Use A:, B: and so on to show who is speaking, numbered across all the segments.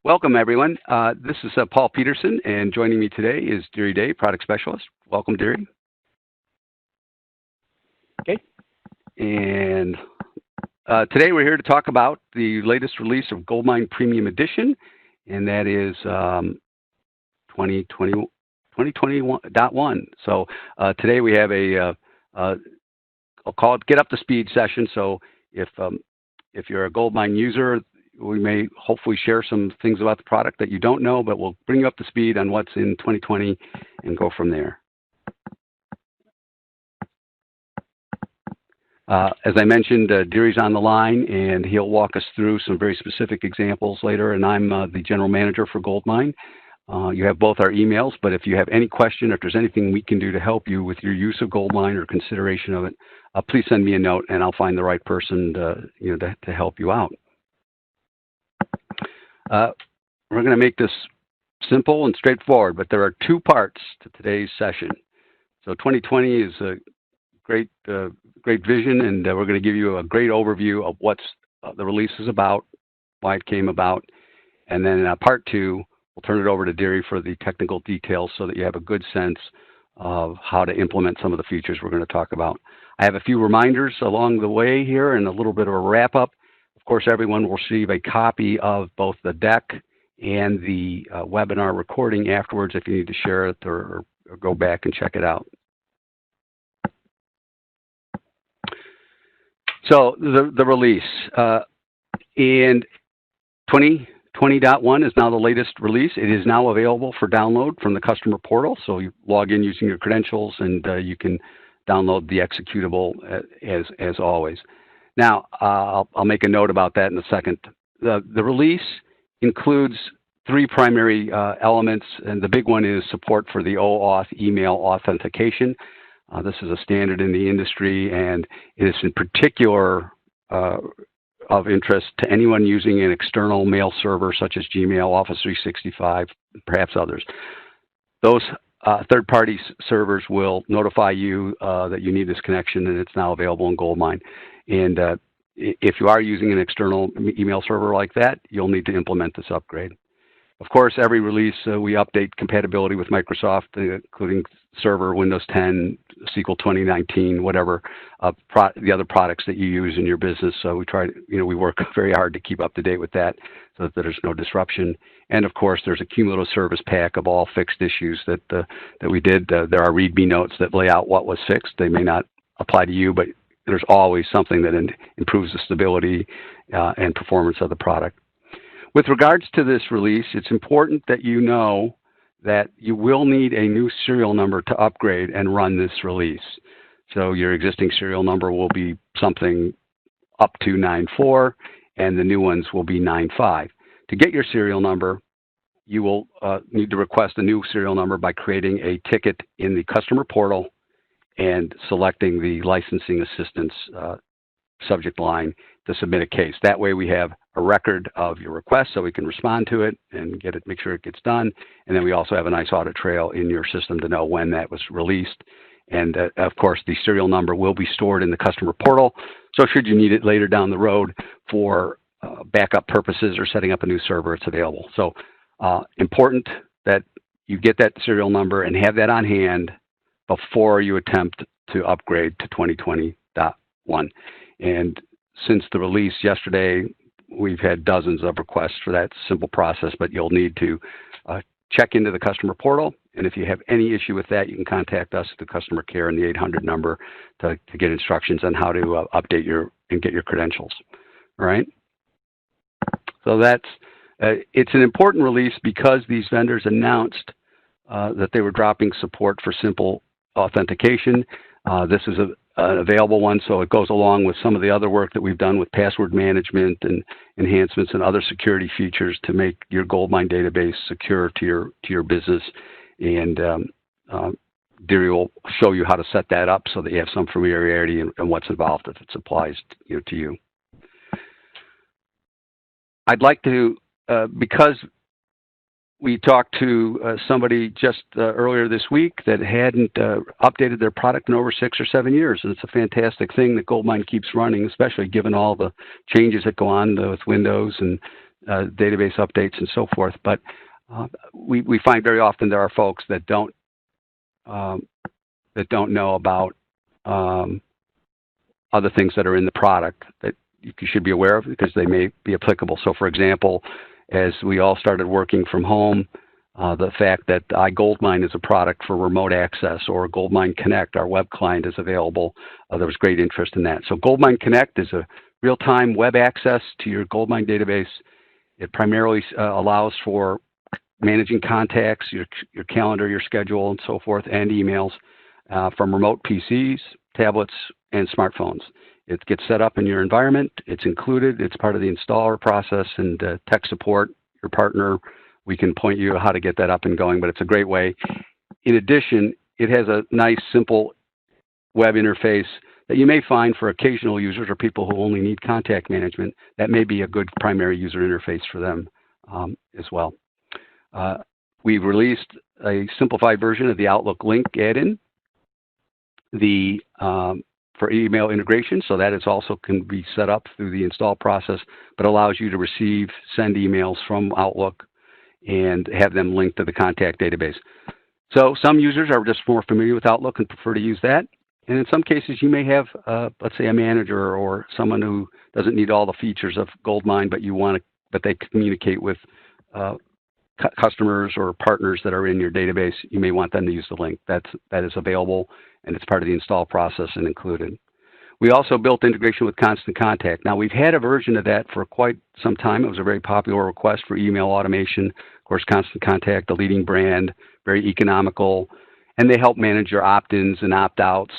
A: Welcome, everyone. This is Paul Peterson, and joining me today is Deary Day, Product Specialist. Welcome, Deary. Okay. And today we're here to talk about the latest release of GoldMine Premium Edition, and that is 2021.1. So today we have I'll call it Get Up to Speed session. So if you're a GoldMine user, we may hopefully share some things about the product that you don't know, but we'll bring you up to speed on what's in 2020 and go from there. As I mentioned, Deary's on the line, and he'll walk us through some very specific examples later, and I'm the General Manager for GoldMine. You have both our emails, but if you have any question, or if there's anything we can do to help you with your use of GoldMine or consideration of it, please send me a note, and I'll find the right person to help you out. We're going to make this simple and straightforward, but there are two parts to today's session. So 2020 is a great vision, and we're going to give you a great overview of what the release is about, why it came about, and then in part two, we'll turn it over to Deary for the technical details so that you have a good sense of how to implement some of the features we're going to talk about. I have a few reminders along the way here and a little bit of a wrap-up. Of course, everyone will receive a copy of both the deck and the webinar recording afterwards if you need to share it or go back and check it out. So the release. And 2020.1 is now the latest release. It is now available for download from the customer portal. So you log in using your credentials, and you can download the executable as always. Now, I'll make a note about that in a second. The release includes three primary elements, and the big one is support for the OAuth email authentication. This is a standard in the industry, and it is in particular of interest to anyone using an external mail server such as Gmail, Office 365, perhaps others. Those third-party servers will notify you that you need this connection, and it's now available in GoldMine. And if you are using an external email server like that, you'll need to implement this upgrade. Of course, every release we update compatibility with Microsoft, including Server, Windows 10, SQL 2019, whatever the other products that you use in your business. So we try to, we work very hard to keep up to date with that so that there's no disruption. And of course, there's a cumulative service pack of all fixed issues that we did. There are README notes that lay out what was fixed. They may not apply to you, but there's always something that improves the stability and performance of the product. With regards to this release, it's important that you know that you will need a new serial number to upgrade and run this release. So your existing serial number will be something up to 94, and the new ones will be 95. To get your serial number, you will need to request a new serial number by creating a ticket in the customer portal and selecting the licensing assistance subject line to submit a case. That way we have a record of your request so we can respond to it and make sure it gets done. And then we also have a nice audit trail in your system to know when that was released. And of course, the serial number will be stored in the customer portal. So should you need it later down the road for backup purposes or setting up a new server, it's available. So important that you get that serial number and have that on hand before you attempt to upgrade to 2020.1. And since the release yesterday, we've had dozens of requests for that simple process, but you'll need to check into the customer portal. And if you have any issue with that, you can contact us at the customer care and the 800 number to get instructions on how to update and get your credentials. All right. So it's an important release because these vendors announced that they were dropping support for simple authentication. This is an available one, so it goes along with some of the other work that we've done with password management and enhancements and other security features to make your GoldMine database secure to your business. And Deary will show you how to set that up so that you have some familiarity and what's involved if it applies to you. I'd like to, because we talked to somebody just earlier this week that hadn't updated their product in over 6 or 7 years. And it's a fantastic thing that GoldMine keeps running, especially given all the changes that go on with Windows and database updates and so forth. But we find very often there are folks that don't know about other things that are in the product that you should be aware of because they may be applicable. So, for example, as we all started working from home, the fact that GoldMine is a product for remote access, or GoldMine Connect, our web client, is available. There was great interest in that. So GoldMine Connect is a real-time web access to your GoldMine database. It primarily allows for managing contacts, your calendar, your schedule, and so forth, and emails from remote PCs, tablets, and smartphones. It gets set up in your environment. It's included. It's part of the installer process, and tech support, your partner, we can point you how to get that up and going, but it's a great way. In addition, it has a nice, simple web interface that you may find for occasional users or people who only need contact management. That may be a good primary user interface for them as well. We've released a simplified version of the Outlook link add-in for email integration, so that is also can be set up through the install process, but allows you to receive, send emails from Outlook and have them linked to the contact database. So some users are just more familiar with Outlook and prefer to use that. And in some cases, you may have, let's say, a manager or someone who doesn't need all the features of GoldMine, but they communicate with customers or partners that are in your database. You may want them to use the link. That is available, and it's part of the install process and included. We also built integration with Constant Contact. Now, we've had a version of that for quite some time. It was a very popular request for email automation. Of course, Constant Contact, the leading brand, very economical, and they help manage your opt-ins and opt-outs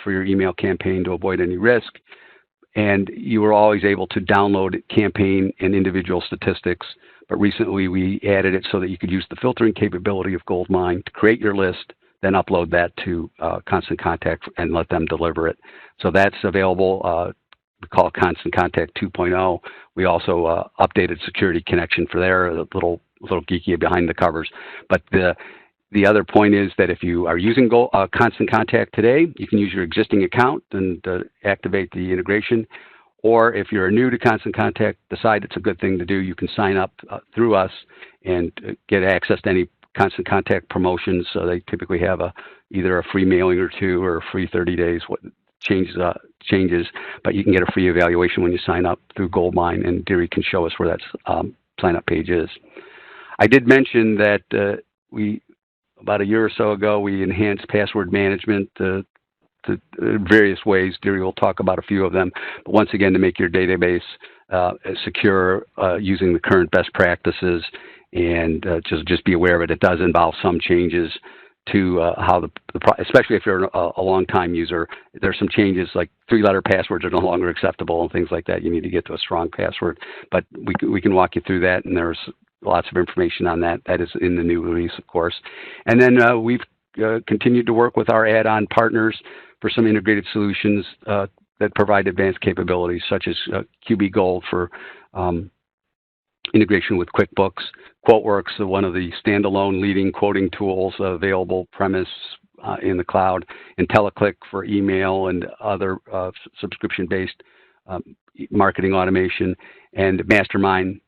A: for your email campaign to avoid any risk. And you were always able to download campaign and individual statistics. But recently, we added it so that you could use the filtering capability of GoldMine to create your list, then upload that to Constant Contact and let them deliver it. So that's available. We call it Constant Contact 2.0. We also updated security connection for there, a little geeky behind the covers. But the other point is that if you are using Constant Contact today, you can use your existing account and activate the integration. Or if you're new to Constant Contact, decide it's a good thing to do, you can sign up through us and get access to any Constant Contact promotions. So they typically have either a free mailing or two or a free 30 days changes, but you can get a free evaluation when you sign up through GoldMine, and Deary can show us where that sign-up page is. I did mention that about a year or so ago, we enhanced password management to various ways. Deary will talk about a few of them, but once again, to make your database secure using the current best practices, and just be aware of it. It does involve some changes to how especially if you're a long-time user, there's some changes like 3-letter passwords are no longer acceptable and things like that. You need to get to a strong password, but we can walk you through that, and there's lots of information on that. That is in the new release, of course. And then we've continued to work with our add-on partners for some integrated solutions that provide advanced capabilities, such as QB Gold for integration with QuickBooks, QuoteWorks, one of the standalone leading quoting tools available premise in the cloud, IntelliClick for email and other subscription-based marketing automation, and Mastermind,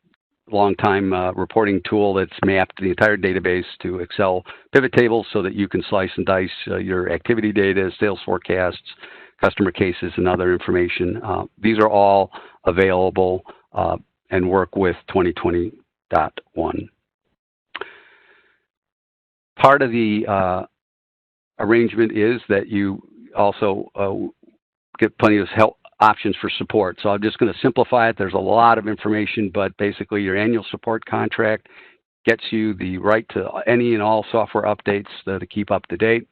A: long-time reporting tool that's mapped the entire database to Excel pivot tables so that you can slice and dice your activity data, sales forecasts, customer cases, and other information. These are all available and work with 2020.1. Part of the arrangement is that you also get plenty of help options for support. So I'm just going to simplify it. There's a lot of information, but basically your annual support contract gets you the right to any and all software updates to keep up to date.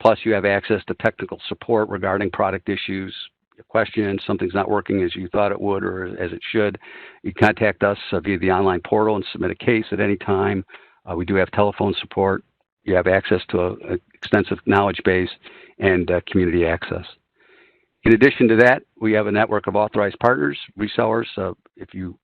A: Plus you have access to technical support regarding product issues, a question, something's not working as you thought it would or as it should. You contact us via the online portal and submit a case at any time. We do have telephone support. You have access to an extensive knowledge base and community access. In addition to that, we have a network of authorized partners, resellers. If you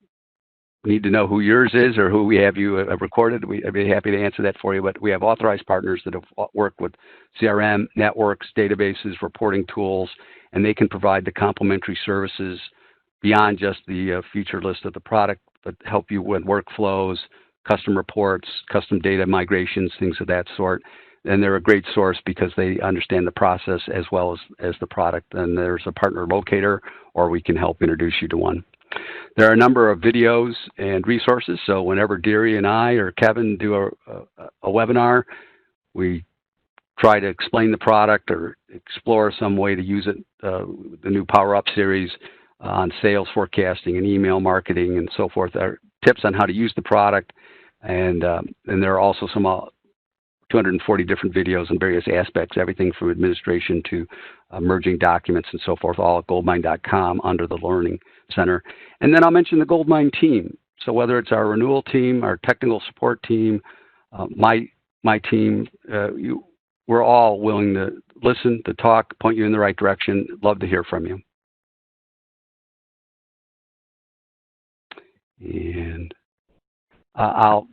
A: need to know who yours is or who we have you recorded, I'd be happy to answer that for you. But we have authorized partners that have worked with CRM, networks, databases, reporting tools, and they can provide the complementary services beyond just the feature list of the product that help you with workflows, custom reports, custom data migrations, things of that sort. And they're a great source because they understand the process as well as the product. And there's a partner locator, or we can help introduce you to one. There are a number of videos and resources. So whenever Deary and I or Kevin do a webinar, we try to explain the product or explore some way to use it, the new Power Up series on sales forecasting and email marketing and so forth. There are tips on how to use the product. And there are also some 240 different videos in various aspects, everything from administration to merging documents and so forth, all at goldmine.com under the Learning Center. And then I'll mention the GoldMine team. So whether it's our renewal team, our technical support team, my team, we're all willing to listen, to talk, point you in the right direction. Love to hear from you. And I'll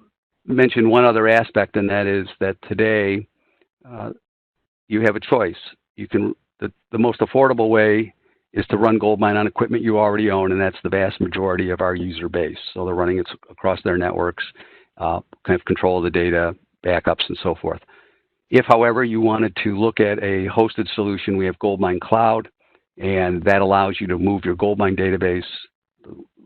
A: mention one other aspect, and that is that today you have a choice. You can the most affordable way is to run GoldMine on equipment you already own, and that's the vast majority of our user base. So they're running it across their networks, kind of control of the data, backups, and so forth. If, however, you wanted to look at a hosted solution, we have GoldMine Cloud, and that allows you to move your GoldMine database,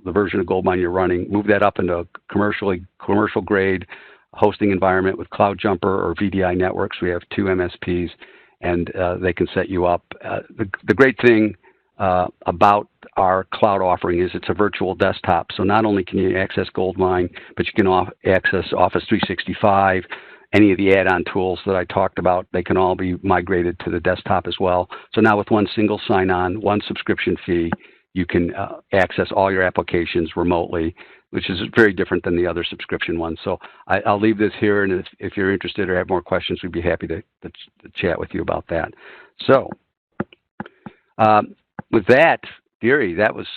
A: the version of GoldMine you're running, move that up into a commercial grade hosting environment with CloudJumper or VDI networks. We have 2 MSPs, and they can set you up. The great thing about our cloud offering is it's a virtual desktop. So not only can you access GoldMine, but you can access Office 365, any of the add-on tools that I talked about. They can all be migrated to the desktop as well. So now with one single sign-on, one subscription fee, you can access all your applications remotely, which is very different than the other subscription ones. So I'll leave this here, and if you're interested or have more questions, we'd be happy to chat with you about that. So with that, Deary, that was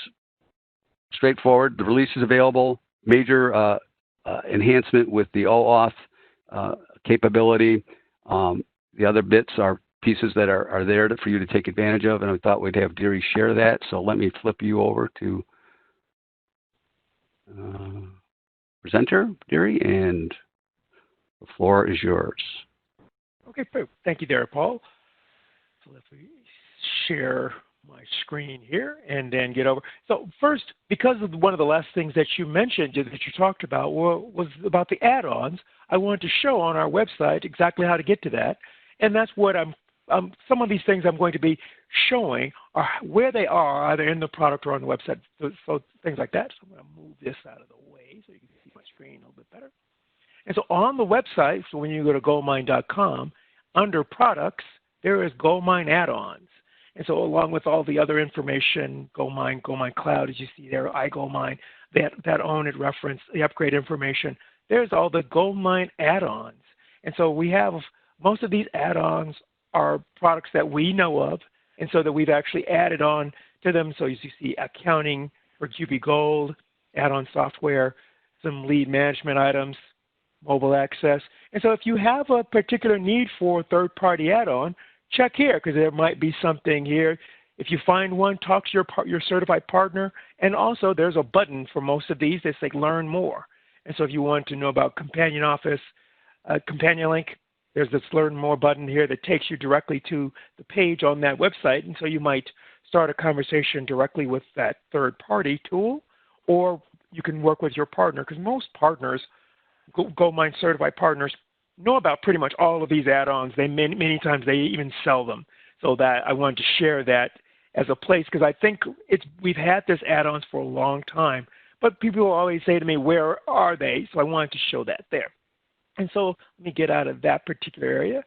A: straightforward. The release is available. Major enhancement with the OAuth capability. The other bits are pieces that are there for you to take advantage of, and I thought we'd have Deary share that. So let me flip you over to presenter, Deary, and the floor is yours.
B: Okay, thank you there, Paul. So let me share my screen here and then get over. So first, because of one of the last things that you mentioned, that you talked about, was about the add-ons, I wanted to show on our website exactly how to get to that. And that's what some of these things I'm going to be showing are where they are, either in the product or on the website, so things like that. So I'm going to move this out of the way so you can see my screen a little bit better. And so on the website, so when you go to goldmine.com, under products, there is GoldMine add-ons. And so along with all the other information, GoldMine, GoldMine Cloud, as you see there, iGoldMine, that own it reference, the upgrade information, there's all the GoldMine add-ons. And so we have, most of these add-ons are products that we know of, and so that we've actually added on to them. So as you see, accounting for QB Gold, add-on software, some lead management items, mobile access. And so if you have a particular need for a third-party add-on, check here, because there might be something here. If you find one, talk to your certified partner. And also, there's a button for most of these that says Learn More. And so if you want to know about Companion Office, Companion Link, there's this Learn More button here that takes you directly to the page on that website. And so you might start a conversation directly with that third-party tool, or you can work with your partner, because most partners, GoldMine certified partners, know about pretty much all of these add-ons. Many times they even sell them. So that I wanted to share that as a place, because I think we've had this add-ons for a long time, but people will always say to me, where are they? So I wanted to show that there. And so let me get out of that particular area,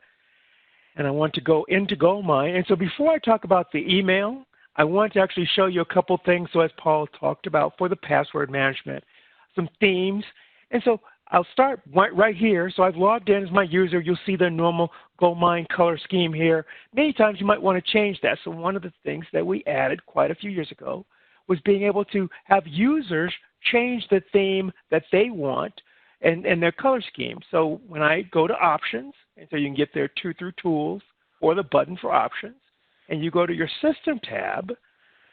B: and I want to go into GoldMine. And so before I talk about the email, I want to actually show you a couple things, so as Paul talked about, for the password management, some themes. And so I'll start right here. So I've logged in as my user. You'll see the normal GoldMine color scheme here. Many times you might want to change that. So one of the things that we added quite a few years ago was being able to have users change the theme that they want and their color scheme. So when I go to options, and so you can get there through tools or the button for options, and you go to your system tab,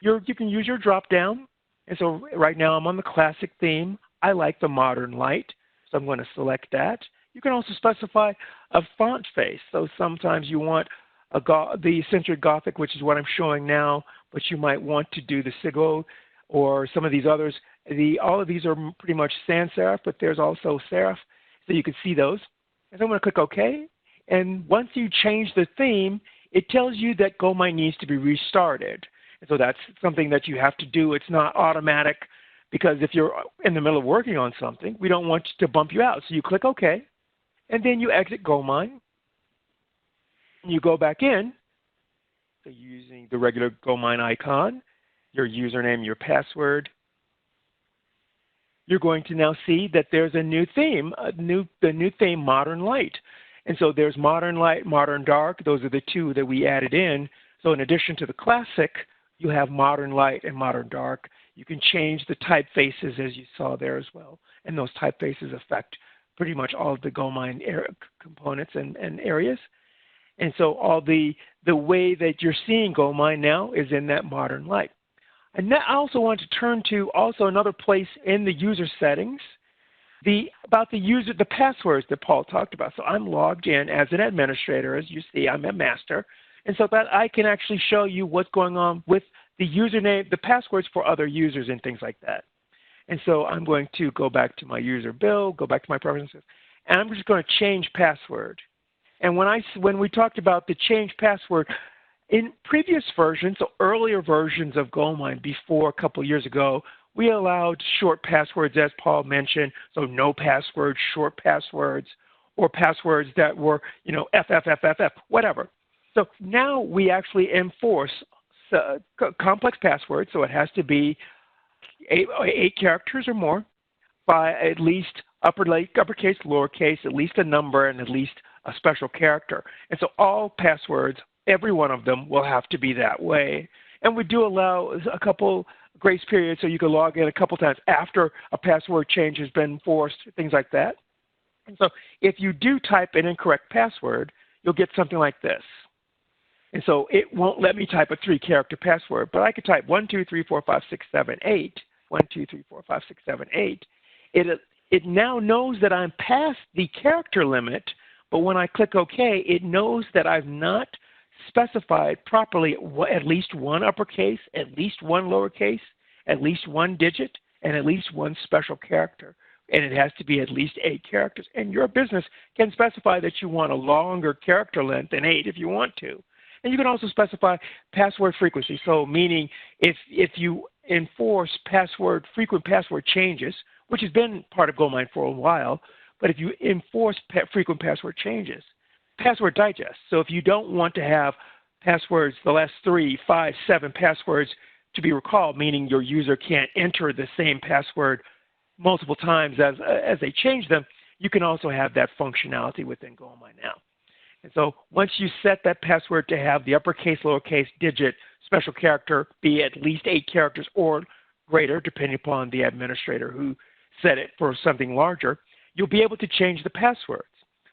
B: you can use your drop down. And so right now I'm on the classic theme. I like the modern light, so I'm going to select that. You can also specify a font face. So sometimes you want the eccentric Gothic, which is what I'm showing now, but you might want to do the Sigil or some of these others. All of these are pretty much sans serif, but there's also serif, so you can see those. And so I'm going to click OK. And once you change the theme, it tells you that GoldMine needs to be restarted. And so that's something that you have to do. It's not automatic, because if you're in the middle of working on something, we don't want to bump you out. So you click OK, and then you exit GoldMine. And you go back in, so using the regular GoldMine icon, your username, your password. You're going to now see that there's a new theme, the new theme, Modern Light. And so there's Modern Light, Modern Dark. Those are the two that we added in. So in addition to the classic, you have Modern Light and Modern Dark. You can change the typefaces as you saw there as well. And those typefaces affect pretty much all of the GoldMine components and areas. And so all the way that you're seeing GoldMine now is in that Modern Light. And now I also want to turn to also another place in the user settings, about the passwords that Paul talked about. So I'm logged in as an administrator. As you see, I'm a master. And so that I can actually show you what's going on with the username, the passwords for other users and things like that. And so I'm going to go back to my user bill, go back to my preferences, and I'm just going to change password. And when we talked about the change password, in previous versions, so earlier versions of GoldMine before a couple of years ago, we allowed short passwords, as Paul mentioned, so no passwords, short passwords, or passwords that were, FFFFF, whatever. So now we actually enforce complex passwords, so it has to be 8 characters or more, by at least uppercase, lowercase, at least a number, and at least a special character. And so all passwords, every one of them, will have to be that way. And we do allow a couple grace periods, so you can log in a couple times after a password change has been enforced, things like that. And so if you do type an incorrect password, you'll get something like this. And so it won't let me type a 3-character password, but I could type 1, 2, 3, 4, 5, 6, 7, 8. 1, 2, 3, 4, 5, 6, 7, 8. It now knows that I'm past the character limit, but when I click OK, it knows that I've not specified properly at least one uppercase, at least one lowercase, at least one digit, and at least one special character. And it has to be at least 8 characters. And your business can specify that you want a longer character length than 8 if you want to. And you can also specify password frequency. So meaning if you enforce frequent password changes, which has been part of GoldMine for a while, but if you enforce frequent password changes, password digest. So if you don't want to have passwords, the last 3, 5, 7 passwords to be recalled, meaning your user can't enter the same password multiple times as they change them, you can also have that functionality within GoldMine now. And so once you set that password to have the uppercase, lowercase, digit, special character be at least 8 characters or greater, depending upon the administrator who set it for something larger, you'll be able to change the passwords.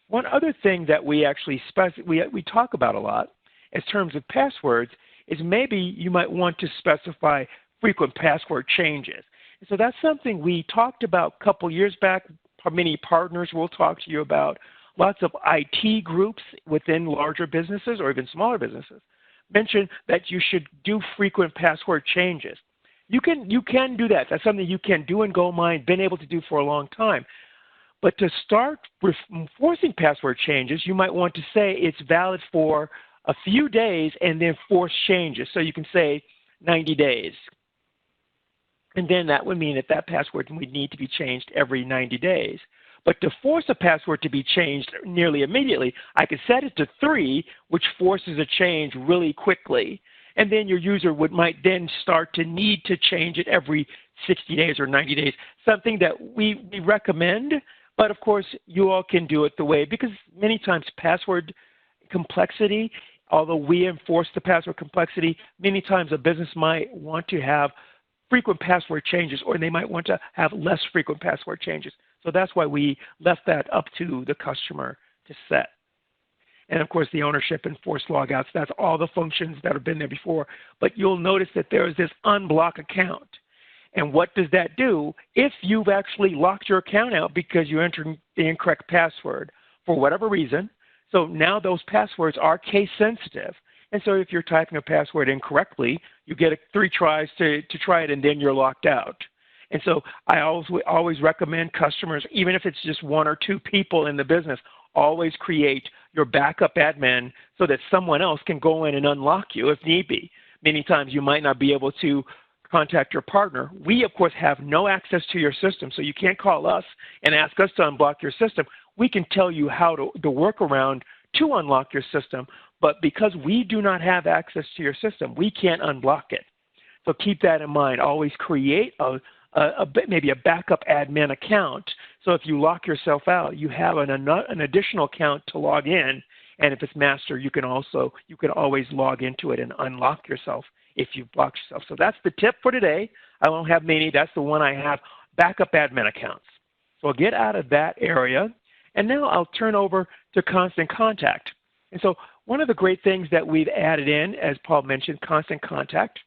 B: One other thing that we actually we talk about a lot in terms of passwords is maybe you might want to specify frequent password changes. And so that's something we talked about a couple years back. Many partners will talk to you about. Lots of IT groups within larger businesses or even smaller businesses mention that you should do frequent password changes. You can do that. That's something you can do in GoldMine, been able to do for a long time. But to start with enforcing password changes, you might want to say it's valid for a few days and then force changes. So you can say 90 days. And then that would mean that that password would need to be changed every 90 days. But to force a password to be changed nearly immediately, I could set it to 3, which forces a change really quickly. And then your user might then start to need to change it every 60 days or 90 days, something that we recommend. But of course, you all can do it the way, because many times password complexity, although we enforce the password complexity, many times a business might want to have frequent password changes, or they might want to have less frequent password changes. So that's why we left that up to the customer to set. And of course, the ownership and forced logouts, that's all the functions that have been there before. But you'll notice that there is this unblock account. And what does that do? If you've actually locked your account out because you entered the incorrect password for whatever reason, so now those passwords are case sensitive. And so if you're typing a password incorrectly, you get 3 tries to try it, and then you're locked out. And so I always recommend customers, even if it's just 1 or 2 people in the business, always create your backup admin so that someone else can go in and unlock you if need be. Many times you might not be able to contact your partner. We, of course, have no access to your system, so you can't call us and ask us to unblock your system. We can tell you how to work around to unlock your system, but because we do not have access to your system, we can't unblock it. So keep that in mind. Always create maybe a backup admin account. So if you lock yourself out, you have an additional account to log in, and if it's master, you can always log into it and unlock yourself if you've blocked yourself. So that's the tip for today. I won't have many. That's the one I have, backup admin accounts. So I'll get out of that area, and now I'll turn over to Constant Contact. And so one of the great things that we've added in, as Paul mentioned, Constant Contact.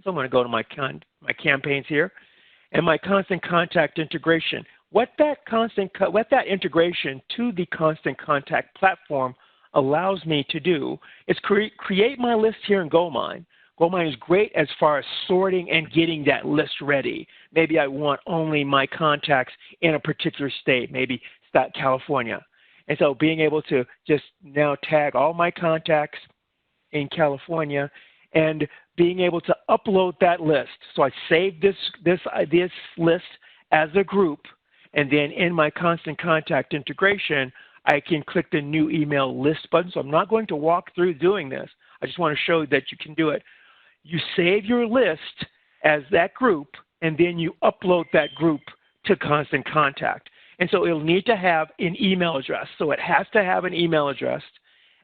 B: So I'm going to go to my campaigns here, and my Constant Contact integration. What that integration to the Constant Contact platform allows me to do is create my list here in GoldMine. GoldMine is great as far as sorting and getting that list ready. Maybe I want only my contacts in a particular state, maybe California. And so being able to just now tag all my contacts in California and being able to upload that list. So I save this list as a group, and then in my Constant Contact integration, I can click the new email list button. So I'm not going to walk through doing this. I just want to show you that you can do it. You save your list as that group, and then you upload that group to Constant Contact. And so it'll need to have an email address. So it has to have an email address.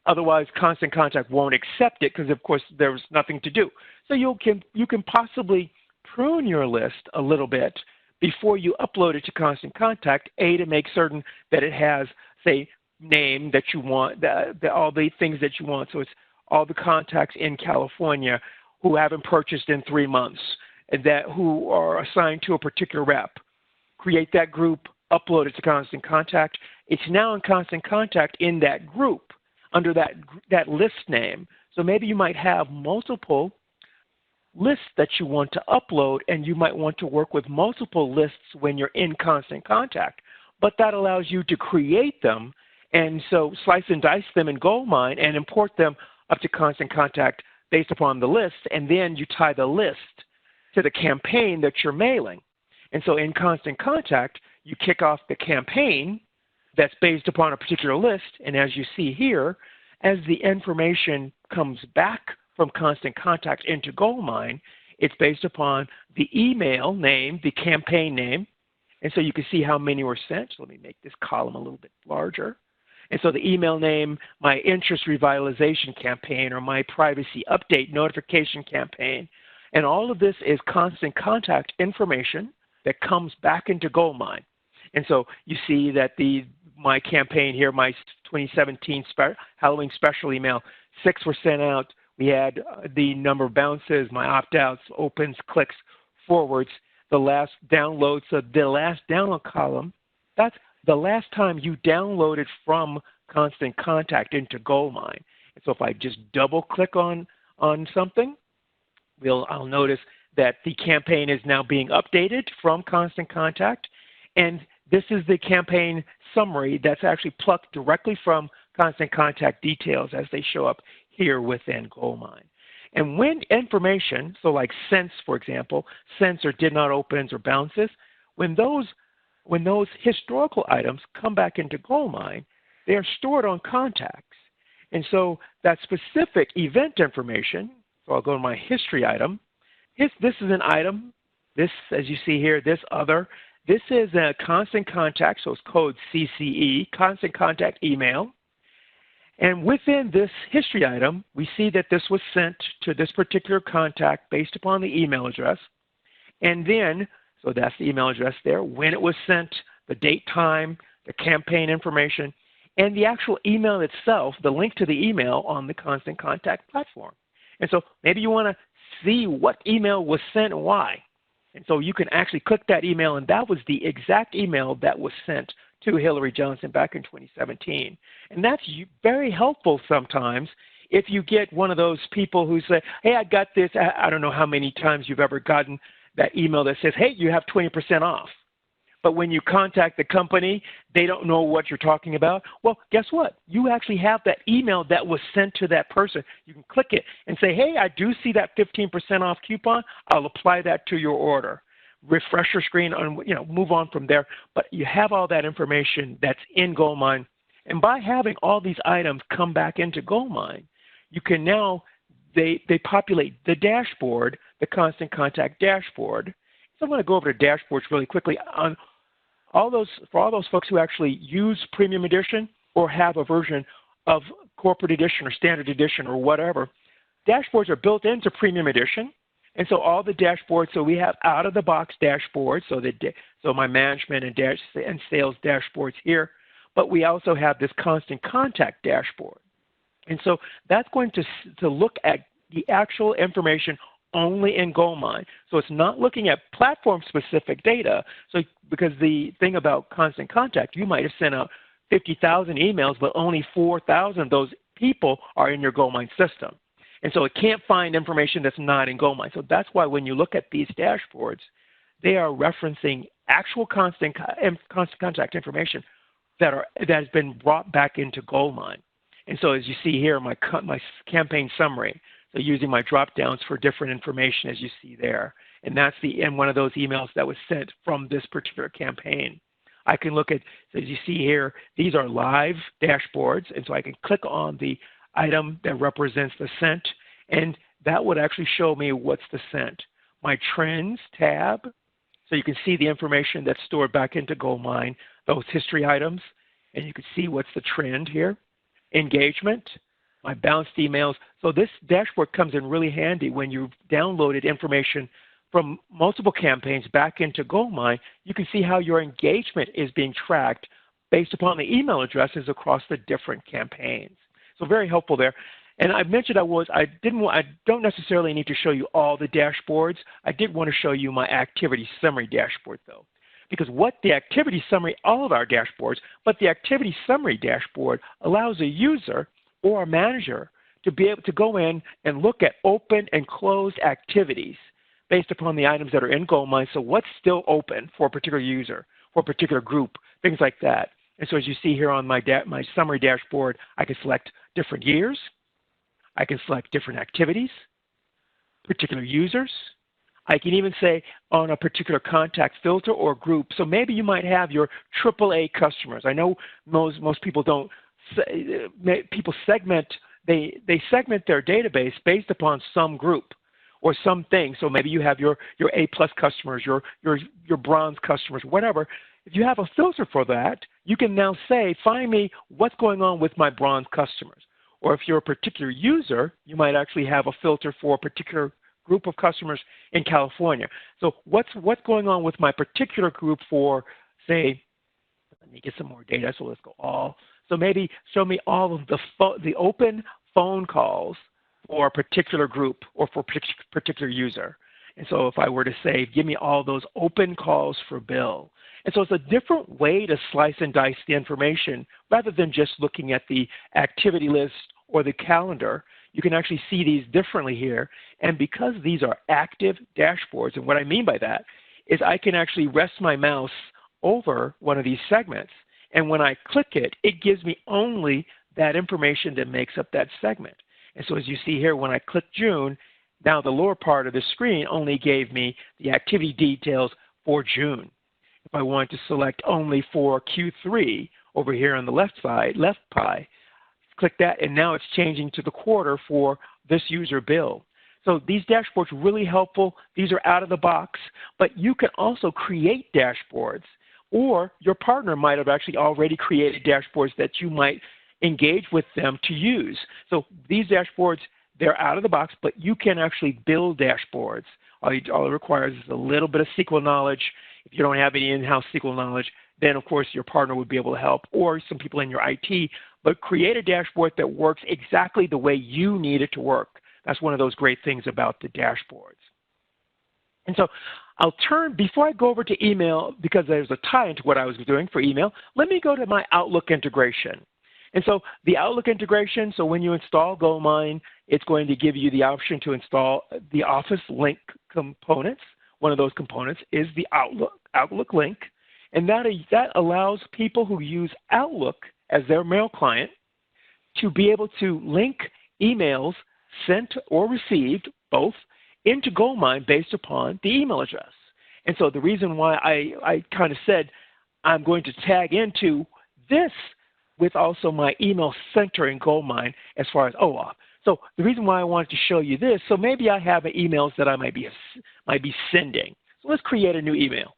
B: Otherwise, Constant Contact won't accept it because, of course, there's nothing to do. So you can possibly prune your list a little bit before you upload it to Constant Contact, to make certain that it has, say, name that you want, all the things that you want. So it's all the contacts in California who haven't purchased in 3 months, and who are assigned to a particular rep. Create that group, upload it to Constant Contact. It's now in Constant Contact in that group under that list name. So maybe you might have multiple lists that you want to upload, and you might want to work with multiple lists when you're in Constant Contact. But that allows you to create them, and so slice and dice them in GoldMine and import them up to Constant Contact based upon the list, and then you tie the list to the campaign that you're mailing. And so in Constant Contact, you kick off the campaign that's based upon a particular list, and as you see here, as the information comes back from Constant Contact into GoldMine, it's based upon the email name, the campaign name, and so you can see how many were sent. So let me make this column a little bit larger. And so the email name, my interest revitalization campaign, or my privacy update notification campaign, and all of this is Constant Contact information that comes back into GoldMine. And so you see that my campaign here, my 2017 Halloween special email, 6 were sent out. We had the number of bounces, my opt-outs, opens, clicks, forwards, the last download. So the last download column, that's the last time you downloaded from Constant Contact into GoldMine. And so if I just double-click on something, I'll notice that the campaign is now being updated from Constant Contact, and this is the campaign summary that's actually plucked directly from Constant Contact details as they show up here within GoldMine. And when information, so like cents, for example, cents or did not opens or bounces, when those historical items come back into GoldMine, they are stored on contacts. And so that specific event information, so I'll go to my history item. This is an item. This, as you see here, this other. This is a Constant Contact, so it's code CCE, Constant Contact email. And within this history item, we see that this was sent to this particular contact based upon the email address. And then, so that's the email address there, when it was sent, the date, time, the campaign information, and the actual email itself, the link to the email on the Constant Contact platform. And so maybe you want to see what email was sent and why. And so you can actually click that email, and that was the exact email that was sent to Hillary Johnson back in 2017. And that's very helpful sometimes if you get one of those people who say, hey, I got this. I don't know how many times you've ever gotten that email that says, hey, you have 20% off. But when you contact the company, they don't know what you're talking about. Well, guess what? You actually have that email that was sent to that person. You can click it and say, hey, I do see that 15% off coupon. I'll apply that to your order. Refresh your screen and move on from there. But you have all that information that's in GoldMine. And by having all these items come back into GoldMine, you can now, they populate the dashboard, the Constant Contact dashboard. So I'm going to go over to dashboards really quickly. For all those folks who actually use Premium Edition or have a version of Corporate Edition or Standard Edition or whatever, dashboards are built into Premium Edition. And so all the dashboards, so we have out-of-the-box dashboards, so my management and sales dashboards here, but we also have this Constant Contact dashboard. And so that's going to look at the actual information only in GoldMine. So it's not looking at platform-specific data. So because the thing about Constant Contact, you might have sent out 50,000 emails, but only 4,000 of those people are in your GoldMine system. And so it can't find information that's not in GoldMine. So that's why when you look at these dashboards, they are referencing actual constant contact information that has been brought back into GoldMine. And so as you see here, my campaign summary, so using my drop downs for different information as you see there. And that's one of those emails that was sent from this particular campaign. I can look at, so as you see here, these are live dashboards. And so I can click on the item that represents the sent, and that would actually show me what's the sent. My trends tab, so you can see the information that's stored back into GoldMine, those history items, and you can see what's the trend here. Engagement, my bounced emails. So this dashboard comes in really handy when you've downloaded information from multiple campaigns back into GoldMine. You can see how your engagement is being tracked based upon the email addresses across the different campaigns. So very helpful there. And I mentioned I don't necessarily need to show you all the dashboards. I did want to show you my activity summary dashboard though. Because what the activity summary, all of our dashboards, but the activity summary dashboard allows a user or a manager to be able to go in and look at open and closed activities based upon the items that are in GoldMine. So what's still open for a particular user, for a particular group, things like that. And so as you see here on my summary dashboard, I can select different years. I can select different activities, particular users. I can even say on a particular contact filter or group. So maybe you might have your AAA customers. I know most people don't. People segment. They segment their database based upon some group or something. So maybe you have your A+ customers, your bronze customers, whatever. If you have a filter for that, you can now say, find me what's going on with my bronze customers. Or if you're a particular user, you might actually have a filter for a particular group of customers in California. So what's going on with my particular group for, say, let me get some more data, so let's go all. So maybe show me all of the open phone calls for a particular group or for a particular user. And so if I were to say, give me all those open calls for Bill. And so it's a different way to slice and dice the information rather than just looking at the activity list or the calendar. You can actually see these differently here. And because these are active dashboards, and what I mean by that is I can actually rest my mouse over one of these segments. And when I click it, it gives me only that information that makes up that segment. And so as you see here, when I click June, now the lower part of the screen only gave me the activity details for June. If I want to select only for Q3 over here on the left side, left pie, click that, and now it's changing to the quarter for this user Bill. So these dashboards are really helpful. These are out of the box, but you can also create dashboards, or your partner might have actually already created dashboards that you might engage with them to use. So these dashboards, they're out of the box, but you can actually build dashboards. All it requires is a little bit of SQL knowledge. If you don't have any in-house SQL knowledge, then of course your partner would be able to help, or some people in your IT, but create a dashboard that works exactly the way you need it to work. That's one of those great things about the dashboards. And so before I go over to email, because there's a tie into what I was doing for email, let me go to my Outlook integration. And so the Outlook integration, so when you install GoldMine, it's going to give you the option to install the Office link components. One of those components is the Outlook link. And that allows people who use Outlook as their mail client to be able to link emails sent or received, both, into GoldMine based upon the email address. And so the reason why I kind of said I'm going to tag into this with also my email center in GoldMine as far as OAuth. So the reason why I wanted to show you this, so maybe I have emails that I might be sending. So let's create a new email.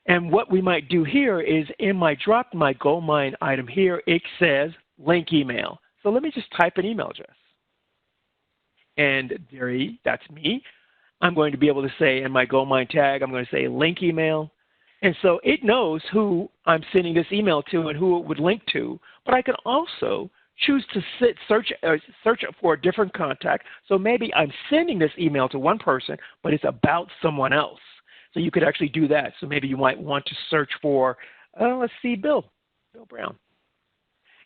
B: And what we might do here is in my GoldMine item here, it says link email. So let me just type an email address. And that's me. I'm going to be able to say in my GoldMine tag, I'm going to say link email. And so it knows who I'm sending this email to and who it would link to. But I can also choose to search for a different contact. So maybe I'm sending this email to one person, but it's about someone else. So you could actually do that. So maybe you might want to search for, let's see, Bill Brown.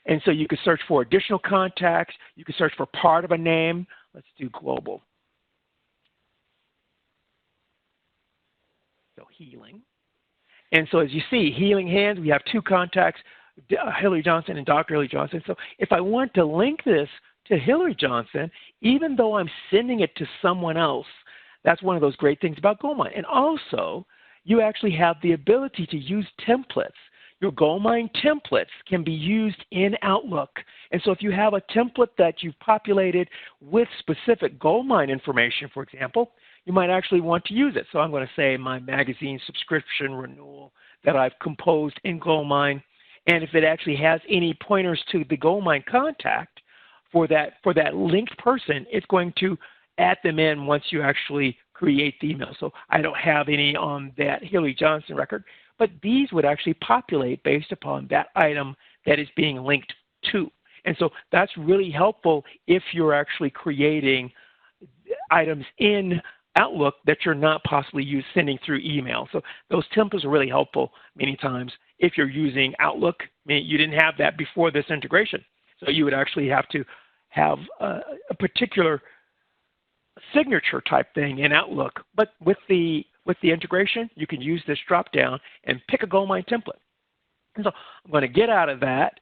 B: And so you could search for additional contacts. You could search for part of a name. Let's do global. So healing. And so as you see, healing hands, we have two contacts, Hillary Johnson and Dr. Hillary Johnson. So if I want to link this to Hillary Johnson, even though I'm sending it to someone else, that's one of those great things about GoldMine. And also, you actually have the ability to use templates. Your GoldMine templates can be used in Outlook. And so if you have a template that you've populated with specific GoldMine information, for example, you might actually want to use it. So I'm going to say my magazine subscription renewal that I've composed in GoldMine. And if it actually has any pointers to the GoldMine contact for that linked person, it's going to add them in once you actually create the email. So I don't have any on that Hillary Johnson record, but these would actually populate based upon that item that is being linked to. And so that's really helpful if you're actually creating items in Outlook that you're not possibly sending through email. So those templates are really helpful many times if you're using Outlook. I mean, you didn't have that before this integration. So you would actually have to have a particular signature type thing in Outlook. But with the integration, you can use this drop down and pick a GoldMine template. And so I'm going to get out of that.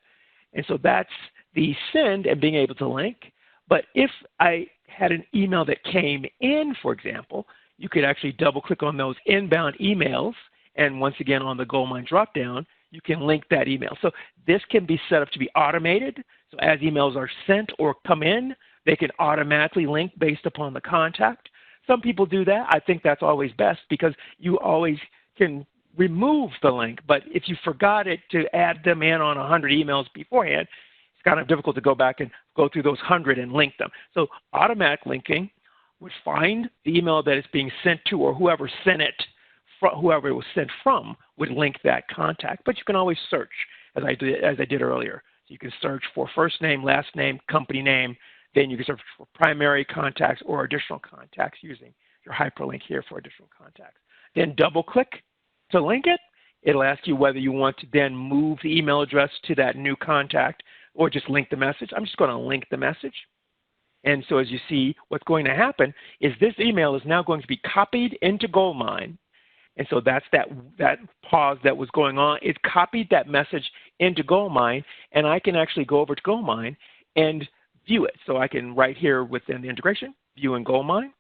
B: And so that's the send and being able to link. But if I had an email that came in, for example, you could actually double click on those inbound emails. And once again, on the GoldMine dropdown, you can link that email. So this can be set up to be automated. So as emails are sent or come in, they can automatically link based upon the contact. Some people do that. I think that's always best because you always can remove the link. But if you forgot it to add them in on 100 emails beforehand, it's kind of difficult to go back and go through those 100 and link them. So automatic linking would find the email that it's being sent to, or whoever sent it, whoever it was sent from, would link that contact. But you can always search, as I did earlier. So you can search for first name, last name, company name. Then you can search for primary contacts or additional contacts using your hyperlink here for additional contacts. Then double click to link it. It'll ask you whether you want to then move the email address to that new contact or just link the message. I'm just going to link the message. And so as you see, what's going to happen is this email is now going to be copied into GoldMine. And so that's that pause that was going on. It copied that message into GoldMine, and I can actually go over to GoldMine and view it. So I can, right here within the integration, view in GoldMine.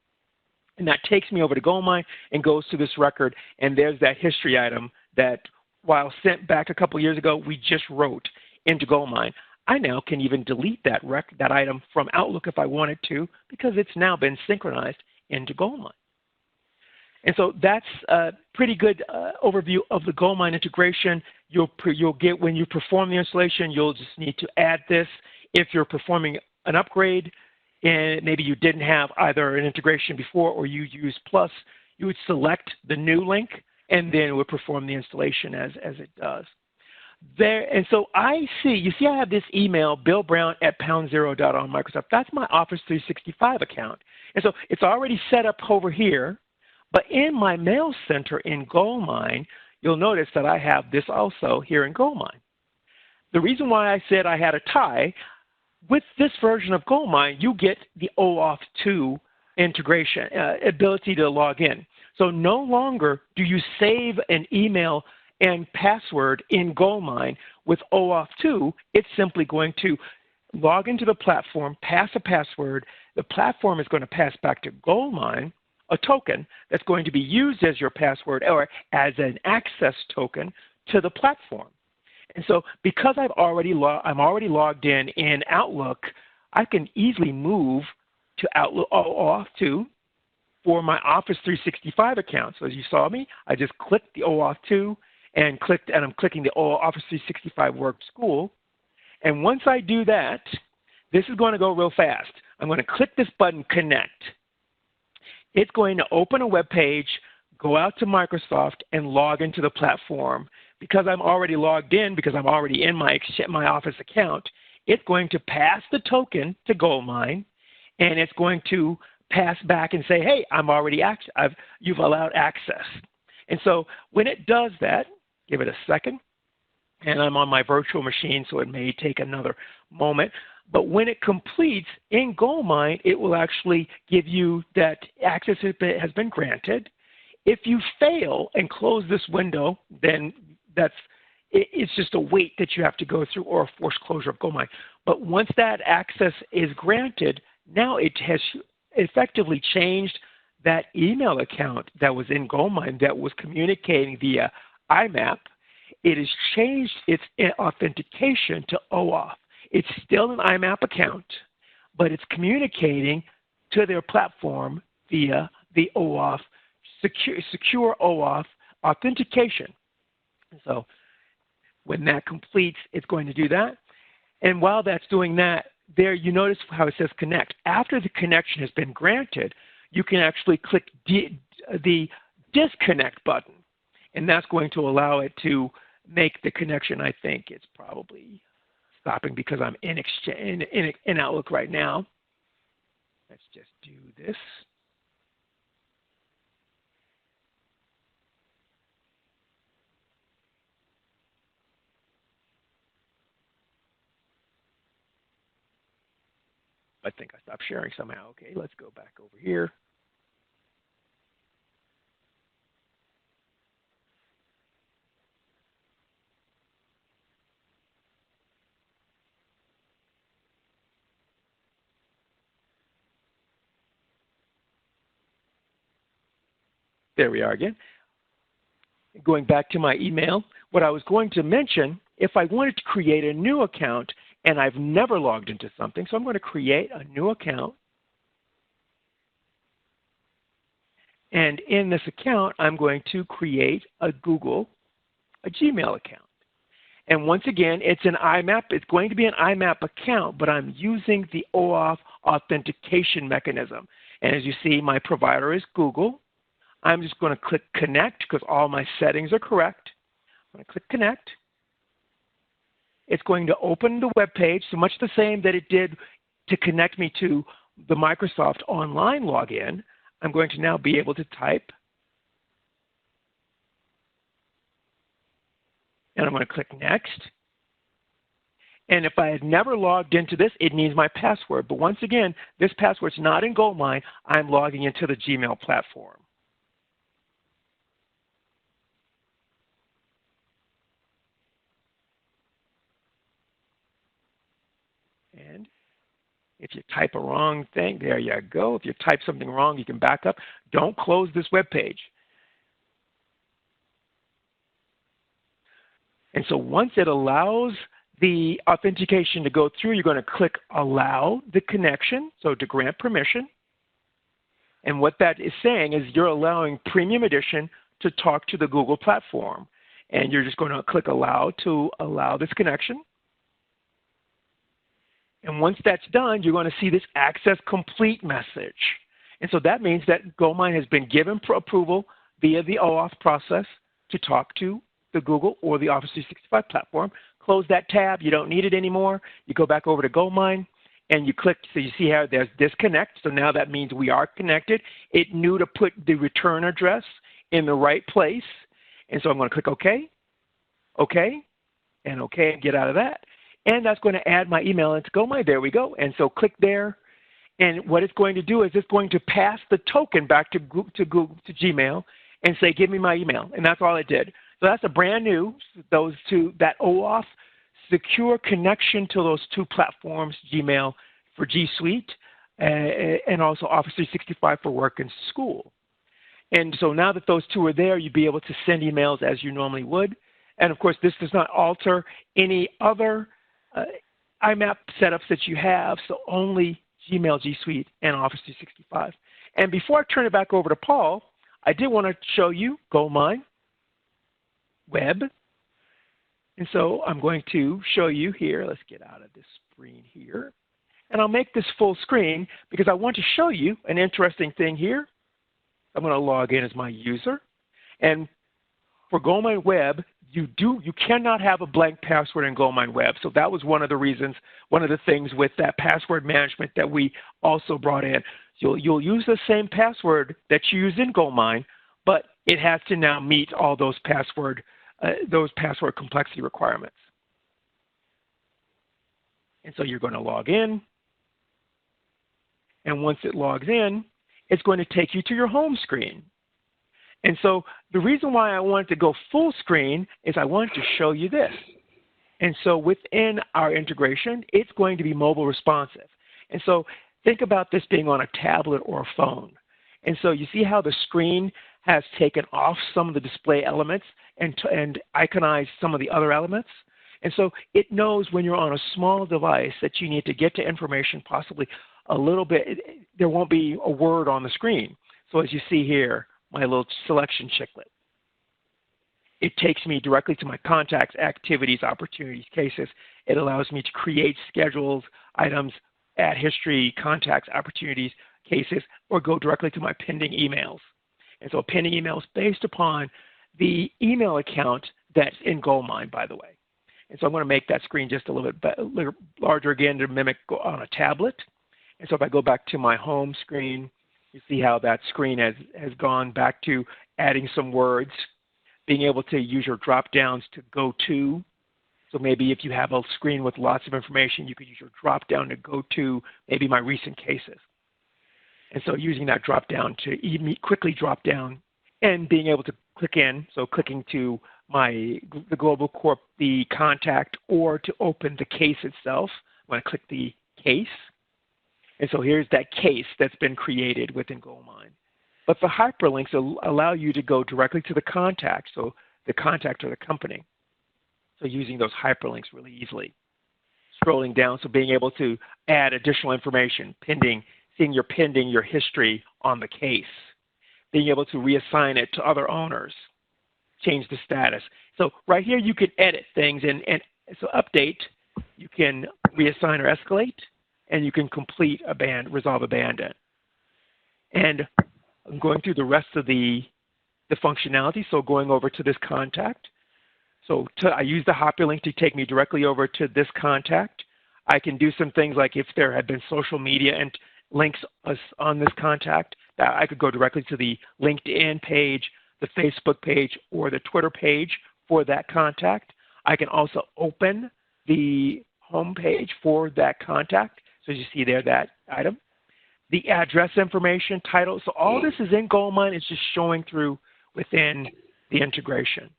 B: And that takes me over to GoldMine and goes to this record. And there's that history item that, while sent back a couple years ago, we just wrote into GoldMine. I now can even delete that item from Outlook if I wanted to, because it's now been synchronized into GoldMine. And so that's a pretty good overview of the GoldMine integration. You'll get, when you perform the installation, you'll just need to add this. If you're performing an upgrade and maybe you didn't have either an integration before or you use Plus, you would select the new link and then it would perform the installation as it does. And so I have this email, billbrown@poundzero.onmicrosoft. That's my Office 365 account. And so it's already set up over here, But in my mail center in GoldMine, you'll notice that I have this also here in GoldMine. The reason why I said I had a tie, with this version of GoldMine, you get the OAuth 2 integration, ability to log in. So no longer do you save an email and password in GoldMine with OAuth 2. It's simply going to log into the platform, pass a password. The platform is going to pass back to GoldMine a token that's going to be used as your password or as an access token to the platform. And so because I'm already logged in Outlook, I can easily move to Outlook OAuth 2 for my Office 365 account. So as you saw me, I just clicked the OAuth 2 and I'm clicking the Office 365 Work School. And once I do that, this is going to go real fast. I'm going to click this button, Connect. It's going to open a web page, go out to Microsoft, and log into the platform. Because I'm already logged in, because I'm already in my Office account, it's going to pass the token to GoldMine, and it's going to pass back and say, hey, you've allowed access. And so when it does that, give it a second, and I'm on my virtual machine, so it may take another moment. But when it completes in GoldMine, it will actually give you that access has been granted. If you fail and close this window, then it's just a wait that you have to go through or a forced closure of GoldMine. But once that access is granted, now it has effectively changed that email account that was in GoldMine that was communicating via IMAP. It has changed its authentication to OAuth. It's still an IMAP account, but it's communicating to their platform via the OAuth, secure OAuth authentication. So when that completes, it's going to do that. And while that's doing that, there you notice how it says connect. After the connection has been granted, you can actually click the disconnect button. And that's going to allow it to make the connection. I think it's probably stopping because I'm in Outlook right now. Let's just do this. I think I stopped sharing somehow. Okay, let's go back over here. There we are again. Going back to my email, what I was going to mention, if I wanted to create a new account and I've never logged into something, so I'm going to create a new account. And in this account, I'm going to create a Gmail account. And once again, it's an IMAP. It's going to be an IMAP account, but I'm using the OAuth authentication mechanism. And as you see, my provider is Google. I'm just going to click Connect because all my settings are correct. I'm going to click Connect. It's going to open the web page, so much the same that it did to connect me to the Microsoft Online login. I'm going to now be able to type. And I'm going to click Next. And if I had never logged into this, it needs my password. But once again, this password's not in GoldMine. I'm logging into the Gmail platform. And if you type a wrong thing, there you go. If you type something wrong, you can back up. Don't close this web page. And so once it allows the authentication to go through, you're going to click Allow the connection, so to grant permission. And what that is saying is you're allowing Premium Edition to talk to the Google platform. And you're just going to click Allow to allow this connection. And once that's done, you're going to see this Access Complete message. And so that means that GoldMine has been given approval via the OAuth process to talk to the Google or the Office 365 platform. Close that tab. You don't need it anymore. You go back over to GoldMine, and you click, so you see how there's disconnect. So now that means we are connected. It knew to put the return address in the right place. And so I'm going to click OK, OK, and OK, and get out of that. And that's going to add my email into GoldMine. There we go. And so click there. And what it's going to do is it's going to pass the token back to Gmail and say, give me my email. And that's all it did. So that's a brand new, that OAuth secure connection to those two platforms, Gmail for G Suite and also Office 365 for work and school. And so now that those two are there, you'll be able to send emails as you normally would. And of course, this does not alter any other IMAP setups that you have, so only Gmail, G Suite, and Office 365. And before I turn it back over to Paul, I did want to show you GoldMine Web. And so I'm going to show you here. Let's get out of this screen here. And I'll make this full screen because I want to show you an interesting thing here. I'm going to log in as my user. And for GoldMine Web, you cannot have a blank password in GoldMine Web. So that was one of the reasons, one of the things with that password management that we also brought in. You'll use the same password that you use in GoldMine, but it has to now meet all those password complexity requirements. And so you're going to log in. And once it logs in, it's going to take you to your home screen. And so the reason why I wanted to go full screen is I wanted to show you this. And so within our integration, it's going to be mobile responsive. And so think about this being on a tablet or a phone. And so you see how the screen has taken off some of the display elements and iconized some of the other elements. And so it knows when you're on a small device that you need to get to information possibly a little bit. There won't be a word on the screen. So as you see here, my little selection chiclet. It takes me directly to my contacts, activities, opportunities, cases. It allows me to create schedules, items, add history, contacts, opportunities, cases, or go directly to my pending emails. And so a pending email is based upon the email account that's in GoldMine, by the way. And so I'm going to make that screen just a little bit larger again to mimic on a tablet. And so if I go back to my home screen, you see how that screen has gone back to adding some words, being able to use your drop downs to go to. So maybe if you have a screen with lots of information, you could use your drop down to go to maybe my recent cases. And so using that drop down to quickly drop down and being able to click in, so clicking to the Global Corp, the contact, or to open the case itself. I'm going to click the case. And so here's that case that's been created within GoldMine. But the hyperlinks allow you to go directly to the contact, so the contact or the company. So using those hyperlinks really easily. Scrolling down, so being able to add additional information, pending, seeing your pending, your history on the case. Being able to reassign it to other owners. Change the status. So right here you can edit things and so update, you can reassign or escalate, and you can complete resolve abandon. And I'm going through the rest of the functionality, so going over to this contact. So I use the hyperlink to take me directly over to this contact. I can do some things like if there had been social media and links on this contact, that I could go directly to the LinkedIn page, the Facebook page, or the Twitter page for that contact. I can also open the home page for that contact. So as you see there, that item. The address information, title. So all this is in GoldMine. It's just showing through within the integration.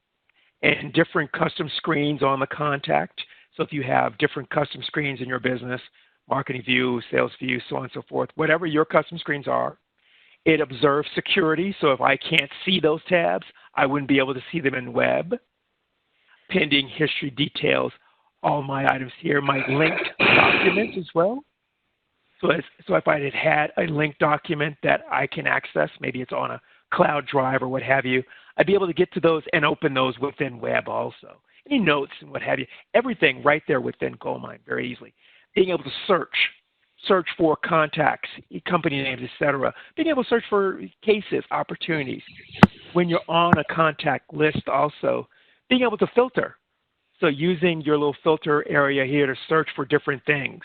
B: And different custom screens on the contact. So if you have different custom screens in your business, marketing view, sales view, so on and so forth, whatever your custom screens are, it observes security. So if I can't see those tabs, I wouldn't be able to see them in web. Pending, history, details, all my items here, my linked documents as well. So if I had a linked document that I can access, maybe it's on a cloud drive or what have you, I'd be able to get to those and open those within web also. Any notes and what have you, everything right there within GoldMine very easily. Being able to search for contacts, company names, etc. Being able to search for cases, opportunities. When you're on a contact list also, being able to filter. So using your little filter area here to search for different things.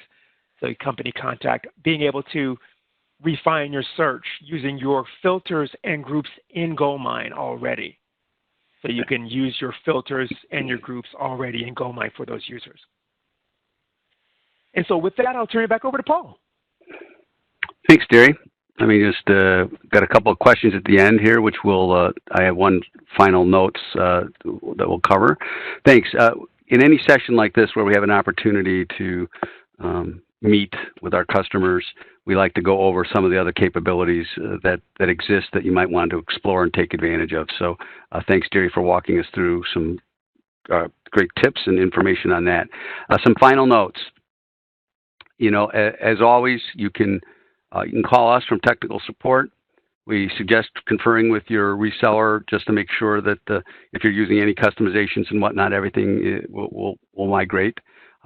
B: so company contact, being able to refine your search using your filters and groups in GoldMine already. So you can use your filters and your groups already in GoldMine for those users. And so with that, I'll turn it back over to Paul.
A: Thanks, Derry. Let me just got a couple of questions at the end here, which will I have one final notes that we'll cover. Thanks. In any session like this where we have an opportunity to meet with our customers, we like to go over some of the other capabilities that exist that you might want to explore and take advantage of. So thanks, Derry, for walking us through some great tips and information on that. Some final notes. You know, as always, you can call us from technical support. We suggest conferring with your reseller just to make sure that if you're using any customizations and whatnot, everything will migrate.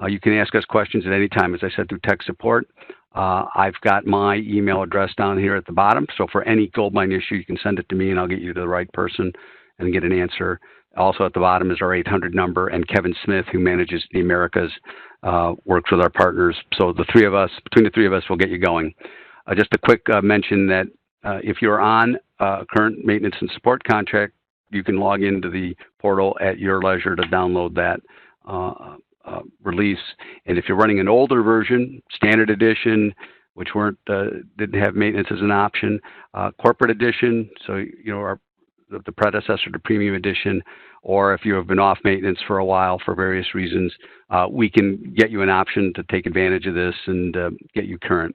A: You can ask us questions at any time, as I said, through tech support. I've got my email address down here at the bottom, so for any GoldMine issue, you can send it to me and I'll get you to the right person and get an answer. Also at the bottom is our 800 number, and Kevin Smith, who manages the Americas, works with our partners. So the three of us, between the three of us, will get you going. Just a quick mention that if you're on a current maintenance and support contract, you can log into the portal at your leisure to download that release. And if you're running an older version, standard edition, which didn't have maintenance as an option, corporate edition, so you know the predecessor to premium edition, or if you have been off maintenance for a while for various reasons, we can get you an option to take advantage of this and get you current.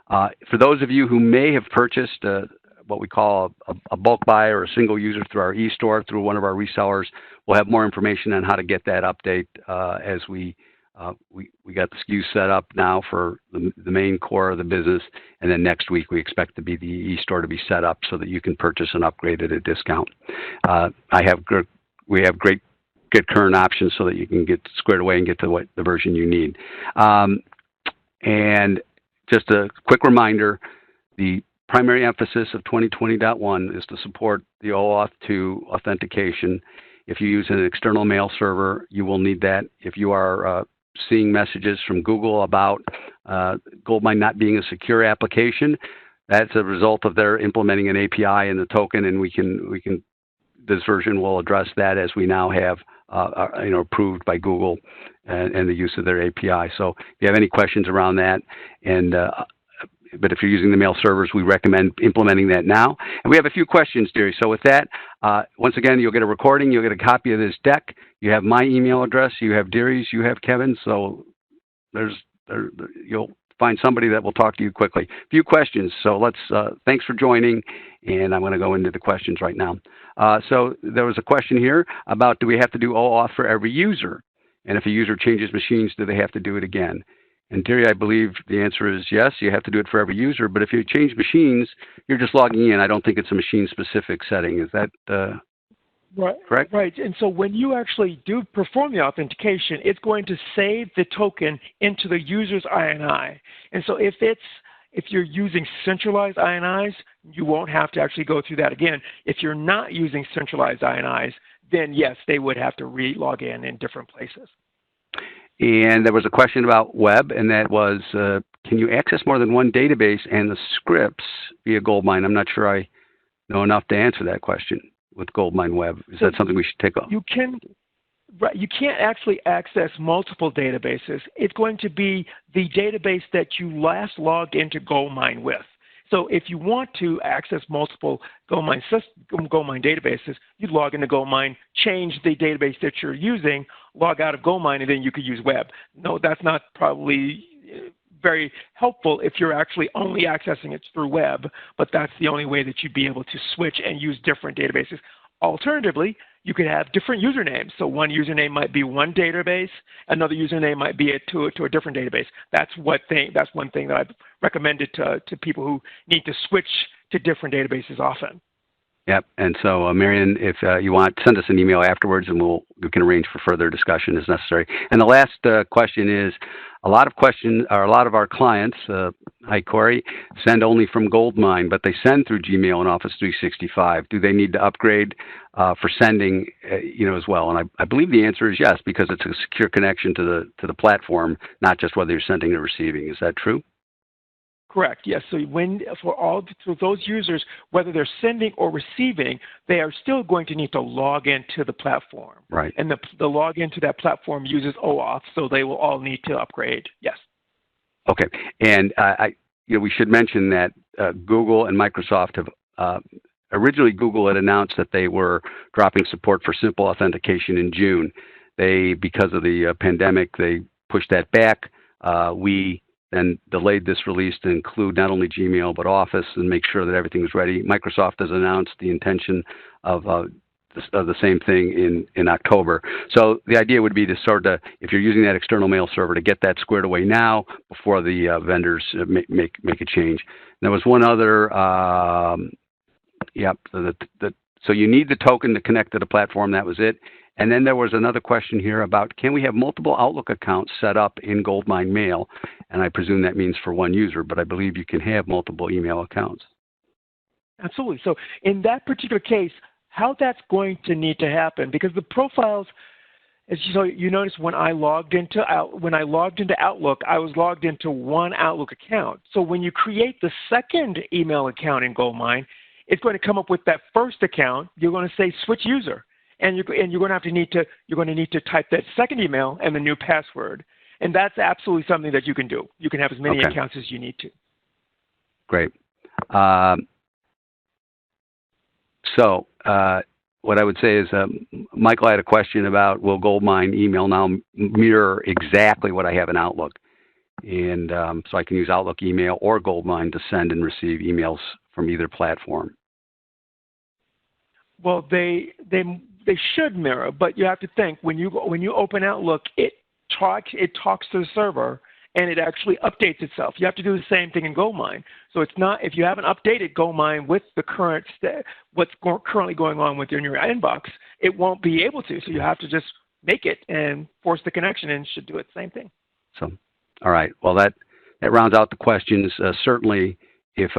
A: For those of you who may have purchased what we call a bulk buy or a single user through our e-store, through one of our resellers, we'll have more information on how to get that update as we got the SKUs set up now for the main core of the business, and then next week we expect the e-store to be set up so that you can purchase an upgrade at a discount. We have great current options so that you can get squared away and get to the version you need. And just a quick reminder, the primary emphasis of 2020.1 is to support the OAuth 2 authentication. If you use an external mail server, you will need that. If you are seeing messages from Google about GoldMine not being a secure application, that's a result of their implementing an API in the token, and this version will address that, as we now have approved by Google and the use of their API. So if you have any questions around that, but if you're using the mail servers, we recommend implementing that now. And we have a few questions, Derry. So with that, once again, you'll get a recording. You'll get a copy of this deck. You have my email address. You have Derry's. You have Kevin's. So you'll find somebody that will talk to you quickly. A few questions. So thanks for joining. And I'm going to go into the questions right now. So there was a question here about, do we have to do OAuth for every user? And if a user changes machines, do they have to do it again? And Derry, I believe the answer is yes, you have to do it for every user. But if you change machines, you're just logging in. I don't think it's a machine-specific setting. Is that correct?
B: Right. And so when you actually do perform the authentication, it's going to save the token into the user's INI. And so if you're using centralized INIs, you won't have to actually go through that again. If you're not using centralized INIs, then yes, they would have to re-log in different places.
A: And there was a question about web, and that was, can you access more than one database and the scripts via GoldMine? I'm not sure I know enough to answer that question with GoldMine Web. Is that something we should take up?
B: You can't actually access multiple databases. It's going to be the database that you last logged into GoldMine with. So if you want to access multiple GoldMine databases, you'd log into GoldMine, change the database that you're using, log out of GoldMine, and then you could use Web. No, that's not probably very helpful if you're actually only accessing it through Web, but that's the only way that you'd be able to switch and use different databases. Alternatively, you could have different usernames. So one username might be one database, another username might be to a different database. That's one thing that I've recommended to people who need to switch to different databases often.
A: Yep. And so, Marion, if you want, send us an email afterwards, and we can arrange for further discussion as necessary. And the last question is, a lot of our clients, Hi, Corey. Send only from GoldMine, but they send through Gmail and Office 365. Do they need to upgrade for sending, as well? And I believe the answer is yes, because it's a secure connection to the platform, not just whether you're sending or receiving. Is that true?
B: Correct. Yes. So for those users, whether they're sending or receiving, they are still going to need to log into the platform.
A: Right.
B: And the login to that platform uses OAuth, so they will all need to upgrade. Yes.
A: Okay. And we should mention that Google and Microsoft have originally Google had announced that they were dropping support for simple authentication in June. Because of the pandemic, they pushed that back. We then delayed this release to include not only Gmail but Office and make sure that everything was ready. Microsoft has announced the intention of the same thing in October. So the idea would be to if you're using that external mail server, to get that squared away now before the vendors make a change. And there was one other, so you need the token to connect to the platform. That was it. And then there was another question here about, can we have multiple Outlook accounts set up in GoldMine Mail? And I presume that means for one user, but I believe you can have multiple email accounts.
B: Absolutely. So in that particular case, how that's going to need to happen, because the profiles, as you notice, when I logged into Outlook, I was logged into one Outlook account. So when you create the second email account in GoldMine, it's going to come up with that first account. You're going to say switch user, and you're going to need to type that second email and the new password. And that's absolutely something that you can do. You can have as many accounts as you need to.
A: Great. So what I would say is, Michael had a question about, will GoldMine email now mirror exactly what I have in Outlook? And so I can use Outlook email or GoldMine to send and receive emails from either platform.
B: Well, they should mirror, but you have to think, when you open Outlook, it talks to the server, and it actually updates itself. You have to do the same thing in GoldMine. So it's not, if you haven't updated GoldMine with the what's currently going on within your inbox, it won't be able to. So you have to just make it and force the connection, and it should do it the same thing.
A: So, all right. Well, that rounds out the questions. Certainly, if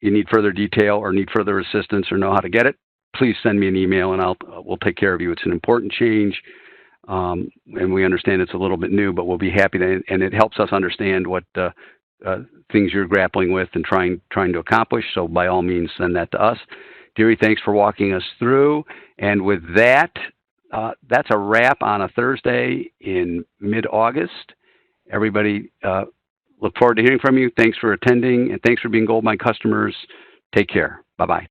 A: you need further detail or need further assistance or know how to get it, please send me an email, and we'll take care of you. It's an important change. And we understand it's a little bit new, but we'll be happy to, and it helps us understand what things you're grappling with and trying to accomplish. So by all means, send that to us. Deary, thanks for walking us through. And with that, that's a wrap on a Thursday in mid-August. Everybody, look forward to hearing from you. Thanks for attending, and thanks for being GoldMine customers. Take care. Bye-bye.